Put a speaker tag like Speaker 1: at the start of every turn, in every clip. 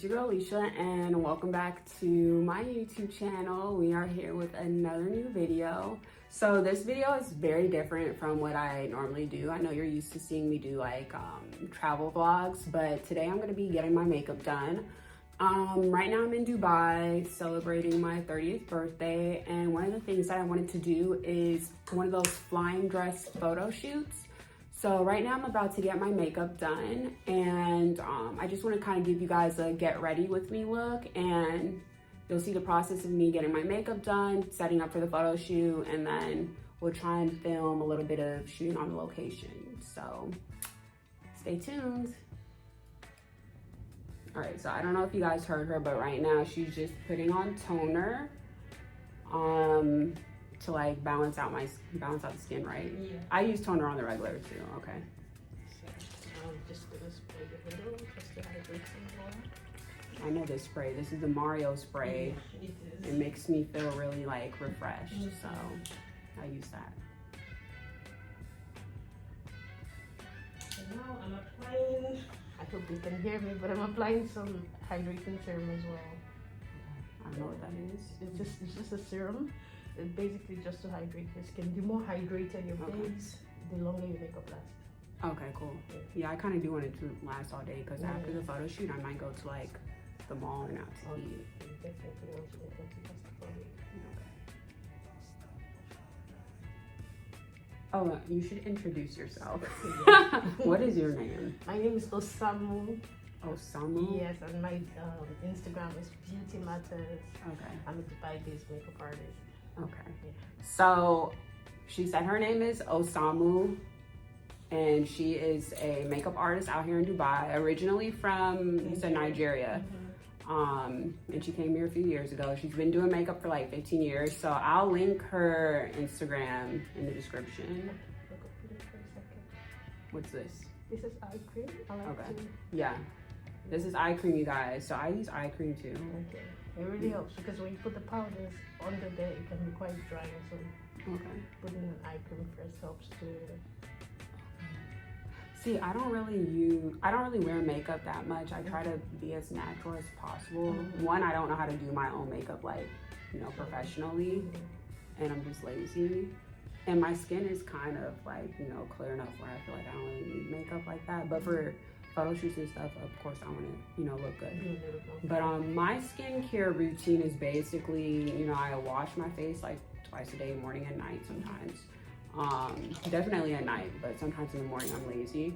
Speaker 1: it's your girl Alicia, and welcome back to my YouTube channel. We are here with another new video. So this video is very different from what I normally do. I know you're used to seeing me do like travel vlogs, but today I'm gonna be getting my makeup done. Right now I'm in Dubai celebrating my 30th birthday, and one of the things that I wanted to do is one of those flying dress photo shoots. So right now I'm about to get my makeup done, and I just want to kind of give you guys a get ready with me look, and you'll see the process of me getting my makeup done, setting up for the photo shoot, and then we'll try and film a little bit of shooting on the location. So stay tuned. All right, so I don't know if you guys heard her, but right now she's just putting on toner to like balance out the skin, right? Yeah. I use toner on the regular too. Okay.
Speaker 2: So I'm just gonna spray the middle just to hydrate some more.
Speaker 1: I know this spray. This is the Mario spray.
Speaker 2: Yeah, it is.
Speaker 1: It makes me feel really like refreshed, so I use that.
Speaker 2: And now I'm applying. I hope you can hear me, but I'm applying some hydrating serum as well.
Speaker 1: I don't know what that is.
Speaker 2: It's just a serum. It's basically just to hydrate your skin. The more hydrated your base, the longer your makeup lasts.
Speaker 1: Okay, cool. Yeah, I kind of do want it to last all day because after the photo shoot, I might go to like the mall and out to eat.
Speaker 2: You definitely want to get to
Speaker 1: Oh, you should introduce yourself. What is your name?
Speaker 2: My name is Osamu.
Speaker 1: Osamu?
Speaker 2: Yes, and my Instagram is Beauty Matters.
Speaker 1: Okay.
Speaker 2: I'm a Dubai-based makeup artist.
Speaker 1: Okay. Yeah. So she said her name is Osamu, and she is a makeup artist out here in Dubai, originally from, you said Nigeria. And she came here a few years ago. She's been doing makeup for like 15 years. So I'll link her Instagram in the description. What's this?
Speaker 2: This is eye cream.
Speaker 1: Yeah. This is eye cream, you guys. So I use eye cream too.
Speaker 2: Okay. It really helps because when you put the powders under there, it can be quite dry. So putting an eye cream first helps to.
Speaker 1: See, I don't really wear makeup that much. I try to be as natural as possible. One, I don't know how to do my own makeup like, professionally, and I'm just lazy. And my skin is kind of like, clear enough where I feel like I don't really need makeup like that. But for photo shoots and stuff, of course I want to, look good. But my skincare routine is basically, I wash my face like twice a day, morning and night sometimes. Definitely at night, but sometimes in the morning I'm lazy.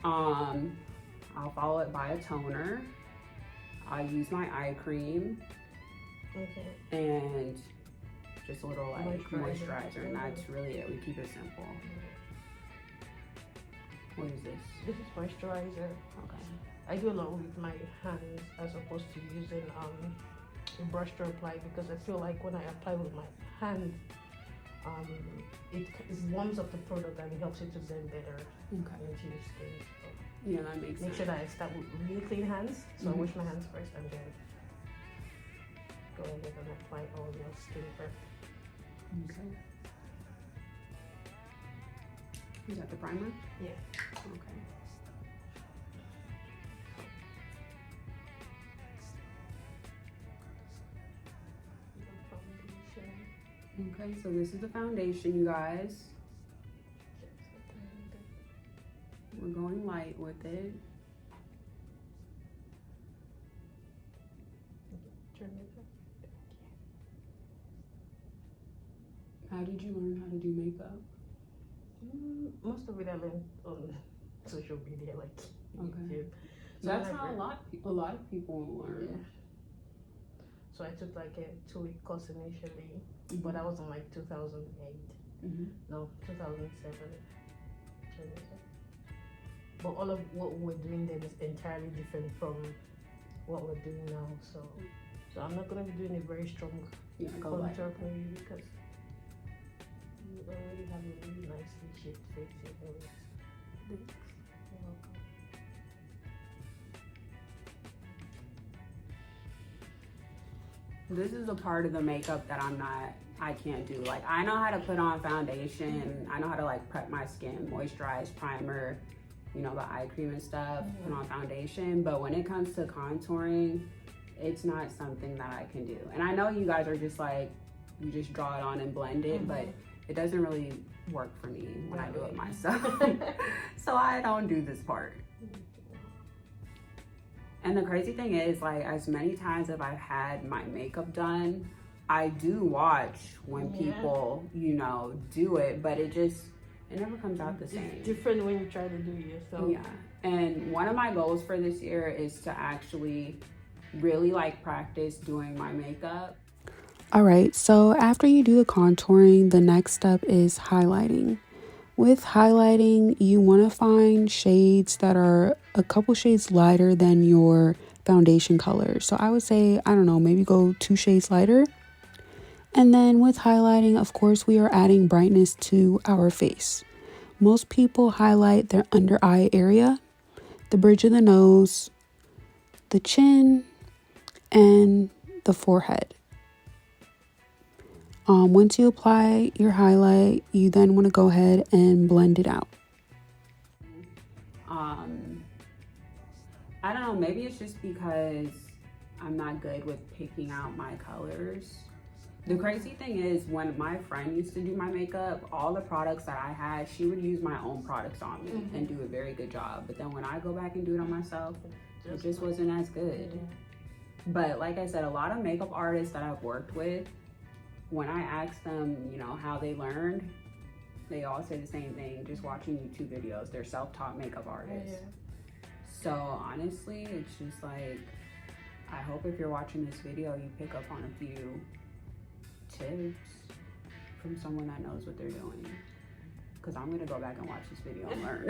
Speaker 1: I'll follow it by a toner. I use my eye cream. Okay. And just a little like moisturizer, and that's really it. We keep it simple. What is this?
Speaker 2: This is moisturizer. Okay. I do a lot with my hands as opposed to using a brush to apply, because I feel like when I apply with my hand, it warms up the product and it helps it to blend better into your skin. So
Speaker 1: yeah, that makes sense.
Speaker 2: Make sure that I start with really clean hands. So I wash my hands first and then go ahead and apply all your skin first.
Speaker 1: Okay. Is that the primer?
Speaker 2: Yeah.
Speaker 1: Okay. Okay, so this is the foundation, you guys. We're going light with it. How did you learn how to do makeup?
Speaker 2: Most of it I learned on social media, like YouTube.
Speaker 1: So that's how a lot of people learn. Yeah.
Speaker 2: So I took like a 2-week course initially, but that was in like 2008. No, 2007. But all of what we're doing then is entirely different from what we're doing now. So I'm not gonna be doing a very strong contour for you because you already have a really nicely shaped face. You're welcome.
Speaker 1: This is a part of the makeup that I can't do. Like, I know how to put on foundation. I know how to like prep my skin, moisturize, primer, you know, the eye cream and stuff, put on foundation. But when it comes to contouring, it's not something that I can do. And I know you guys are just like, you just draw it on and blend it, but it doesn't really work for me when I do it myself. So I don't do this part. And the crazy thing is, like, as many times as I've had my makeup done, I do watch when people, you know, do it, but it never comes out the same.
Speaker 2: It's different when you try to do it yourself.
Speaker 1: Yeah. And one of my goals for this year is to actually really like practice doing my makeup. All right, so after you do the contouring, the next step is highlighting. With highlighting, you want to find shades that are a couple shades lighter than your foundation color. So I would say, I don't know, maybe go 2 shades lighter. And then with highlighting, of course, we are adding brightness to our face. Most people highlight their under eye area, the bridge of the nose, the chin, and the forehead. Once you apply your highlight, you then want to go ahead and blend it out. I don't know, maybe it's just because I'm not good with picking out my colors. The crazy thing is, when my friend used to do my makeup, all the products that I had, she would use my own products on me and do a very good job. But then when I go back and do it on myself, it just wasn't as good. But like I said, a lot of makeup artists that I've worked with, when I ask them, you know, how they learned, they all say the same thing, just watching YouTube videos. They're self-taught makeup artists. So honestly, it's just like, I hope if you're watching this video, you pick up on a few tips from someone that knows what they're doing. Because I'm gonna go back and watch this video and learn.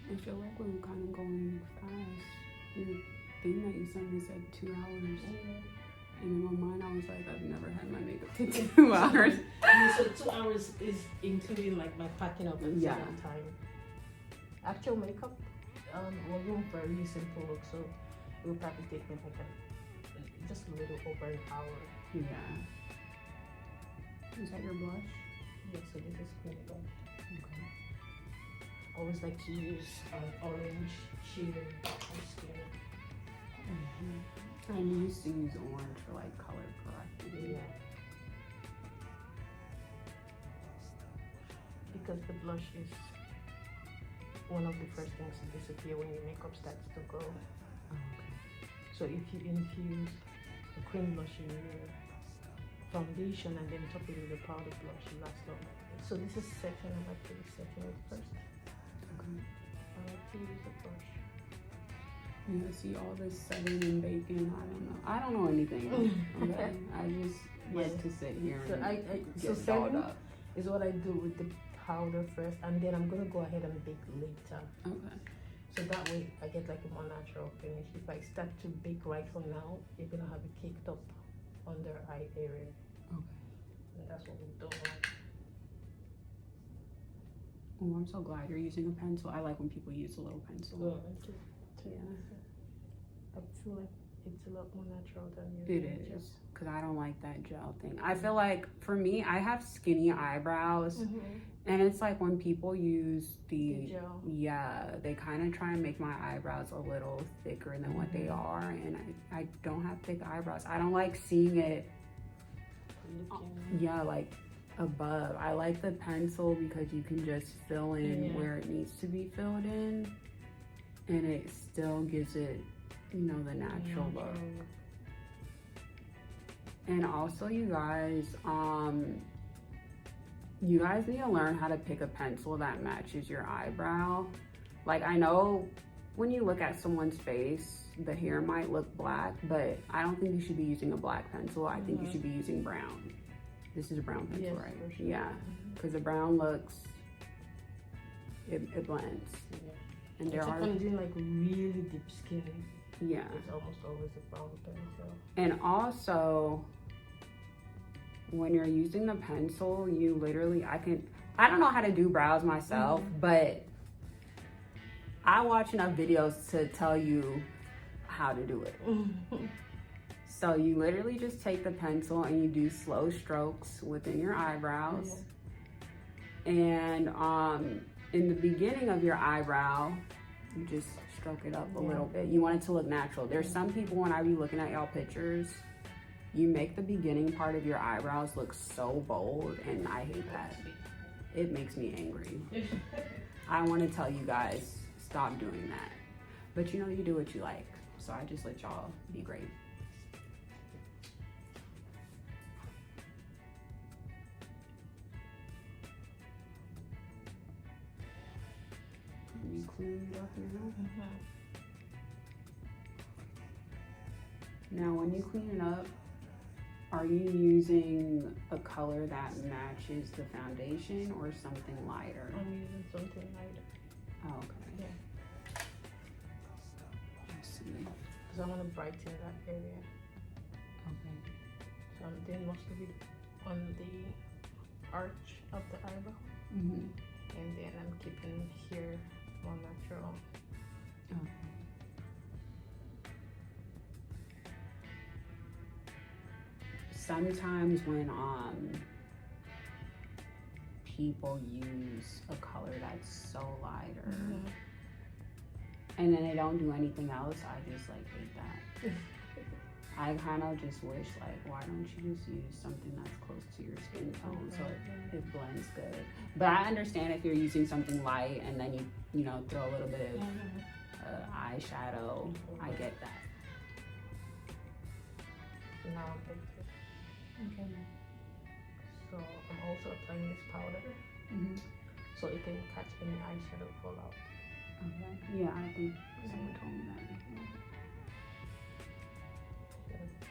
Speaker 1: I feel like we're kind of going fast. Your thing that you sent me said 2 hours. And in my mind, I was like, I've never had my makeup take 2 hours.
Speaker 2: So 2 hours is including like my packing up and time. Actual makeup, we're going for a really simple look, so it will probably take me like just a little over an hour.
Speaker 1: Yeah. Is that your blush?
Speaker 2: Yeah, so this is cream blush.
Speaker 1: Okay.
Speaker 2: I always like to use orange shading on skin.
Speaker 1: I used to use orange for like color correcting.
Speaker 2: Yeah. Because the blush is one of the first things to disappear when your makeup starts to go.
Speaker 1: Okay.
Speaker 2: So if you infuse the cream blush in your foundation and then top it with the powder blush, it lasts longer. So this is setting, I'm actually setting it first.
Speaker 1: Okay.
Speaker 2: I like to use the brush.
Speaker 1: Yeah, see all this setting and baking. I don't know anything. Okay. I just like to sit here and get dolled up.
Speaker 2: Is what I do with the powder first, and then I'm gonna go ahead and bake later.
Speaker 1: Okay.
Speaker 2: So that way I get like a more natural finish. If I start to bake right from now, you're gonna have it caked up under eye area.
Speaker 1: Okay.
Speaker 2: And that's what we don't want.
Speaker 1: Oh, I'm so glad you're using a pencil. I like when people use a little pencil.
Speaker 2: Yeah. I feel like it's a lot more natural than
Speaker 1: it is, because I don't like that gel thing. I feel like, for me, I have skinny eyebrows, and it's like when people use the gel, they kind of try and make my eyebrows a little thicker than what they are, and I don't have thick eyebrows. I don't like seeing it, like above. I like the pencil because you can just fill in where it needs to be filled in, and it still gives it, you know, the natural look. And also, you guys need to learn how to pick a pencil that matches your eyebrow. Like, I know when you look at someone's face, the hair might look black, but I don't think you should be using a black pencil. I think you should be using brown. This is a brown pencil, right? Sure. Yeah, because the brown looks, it blends. And there are,
Speaker 2: I'm doing like really deep skin.
Speaker 1: Yeah.
Speaker 2: It's almost always a brown pencil.
Speaker 1: And also, when you're using the pencil, you literally, I don't know how to do brows myself, but I watch enough videos to tell you how to do it. So you literally just take the pencil and you do slow strokes within your eyebrows. And in the beginning of your eyebrow, you just stroke it up a little bit. You want it to look natural. There's some people, when I be looking at y'all pictures, you make the beginning part of your eyebrows look so bold, and I hate that. It makes me angry. I want to tell you guys, stop doing that. But you know, you do what you like. So I just let y'all be great. You clean it up now. Now, when you clean it up, are you using a color that matches the foundation or something lighter?
Speaker 2: I'm using something lighter.
Speaker 1: Oh, okay.
Speaker 2: Yeah.
Speaker 1: Let's see.
Speaker 2: Because I want to brighten that area.
Speaker 1: Okay.
Speaker 2: So I'm doing most of it on the arch of the eyebrow.
Speaker 1: Mm-hmm.
Speaker 2: And then I'm keeping here more natural.
Speaker 1: Okay. Sometimes when people use a color that's so lighter, and then they don't do anything else, I just like hate that. I kind of just wish, like, why don't you just use something that's close to your skin tone so it blends good. But I understand if you're using something light and then you know, throw a little bit of eyeshadow. I get that.
Speaker 2: Now I'm going to.
Speaker 1: Okay.
Speaker 2: So I'm also applying this powder, so it can catch any eyeshadow fallout.
Speaker 1: Okay. Yeah, I think someone told me that.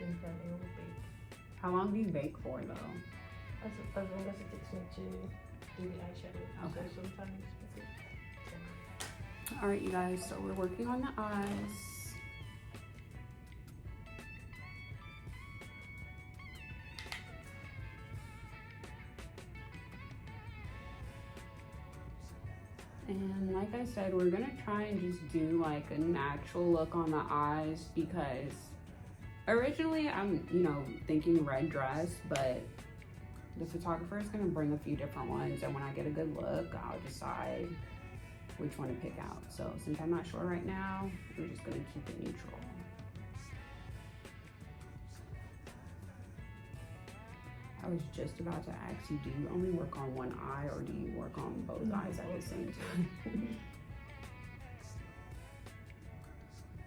Speaker 2: Then it will bake.
Speaker 1: How long do you bake for, though?
Speaker 2: As long as it takes me to do the eyeshadow.
Speaker 1: Okay.
Speaker 2: So sometimes
Speaker 1: All right, you guys. So we're working on the eyes. And like I said, we're gonna try and just do like a natural look on the eyes, because originally I'm, you know, thinking red dress, but the photographer is gonna bring a few different ones, and when I get a good look, I'll decide which one to pick out. So since I'm not sure right now, we're just gonna keep it neutral. I was just about to ask you, do you only work on one eye or do you work on both eyes at the same time?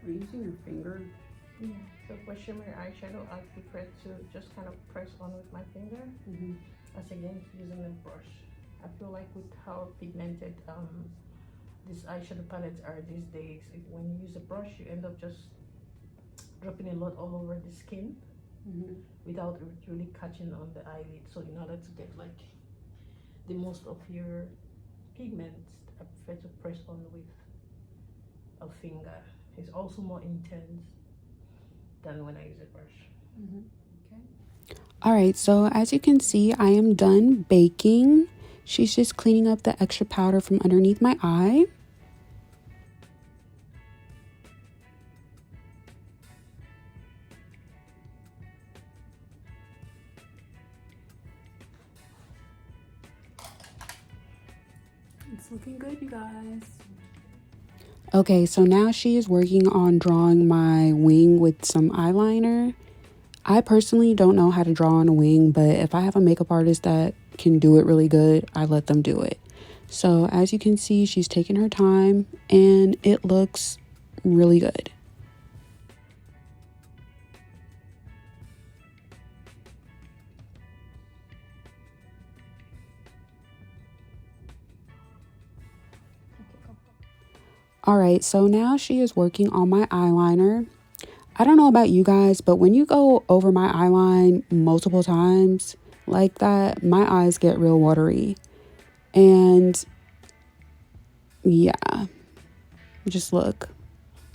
Speaker 1: Are you using your finger?
Speaker 2: yeah. So for shimmer eyeshadow, I prefer to just kind of press on with my finger, as against using a brush. I feel like with how pigmented these eyeshadow palettes are these days, when you use a brush, you end up just dropping a lot all over the skin. Without really catching on the eyelid. So in order to get like the most of your pigments, I prefer to press on with a finger. It's also more intense than when I use a brush.
Speaker 1: Okay. All right, so as you can see, I am done baking. She's just cleaning up the extra powder from underneath my eye. It's looking good, you guys. Okay, so now she is working on drawing my wing with some eyeliner. I personally don't know how to draw on a wing, but if I have a makeup artist that can do it really good, I let them do it. So as you can see, she's taking her time and it looks really good. All right, so now she is working on my eyeliner. I don't know about you guys, but when you go over my eyeline multiple times like that, my eyes get real watery. And yeah, just look.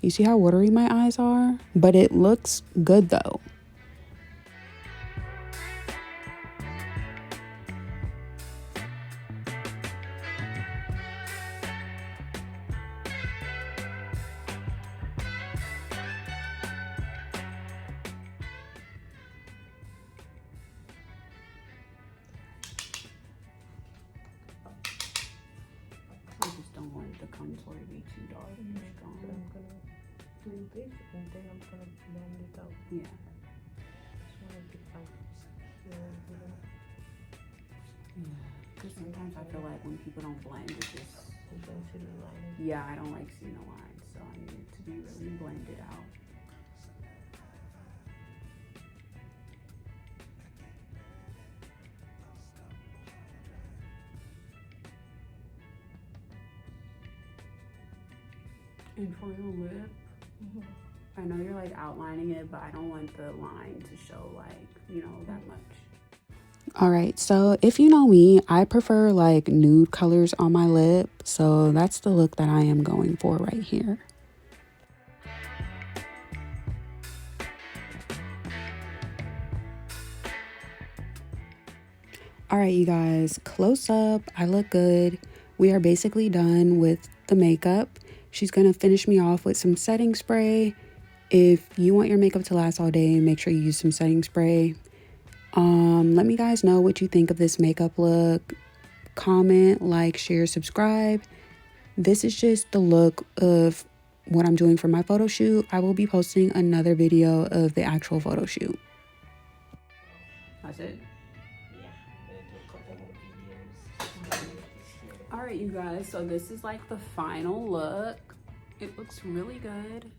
Speaker 1: You see how watery my eyes are? But it looks good though.
Speaker 2: do this and then I'm gonna blend it out.
Speaker 1: Yeah.
Speaker 2: Just wanna get like here.
Speaker 1: Yeah. Because sometimes I feel like when people don't blend, it just...
Speaker 2: You don't see the line.
Speaker 1: Yeah, I don't like seeing the lines, so I need it to be really blended out. And for your lip, I know you're like outlining it, but I don't want the line to show like, you know, that much. All right, so if you know me, I prefer like nude colors on my lip, so that's the look that I am going for right here. All right, you guys, close up. I look good. We are basically done with the makeup. She's gonna finish me off with some setting spray. If you want your makeup to last all day, make sure you use some setting spray. Let me guys know what you think of this makeup look. Comment, like, share, subscribe. This is just the look of what I'm doing for my photo shoot. I will be posting another video of the actual photo shoot. That's it?
Speaker 2: Yeah, I'm gonna do a couple more videos.
Speaker 1: All right, you guys, so this is like the final look. It looks really good.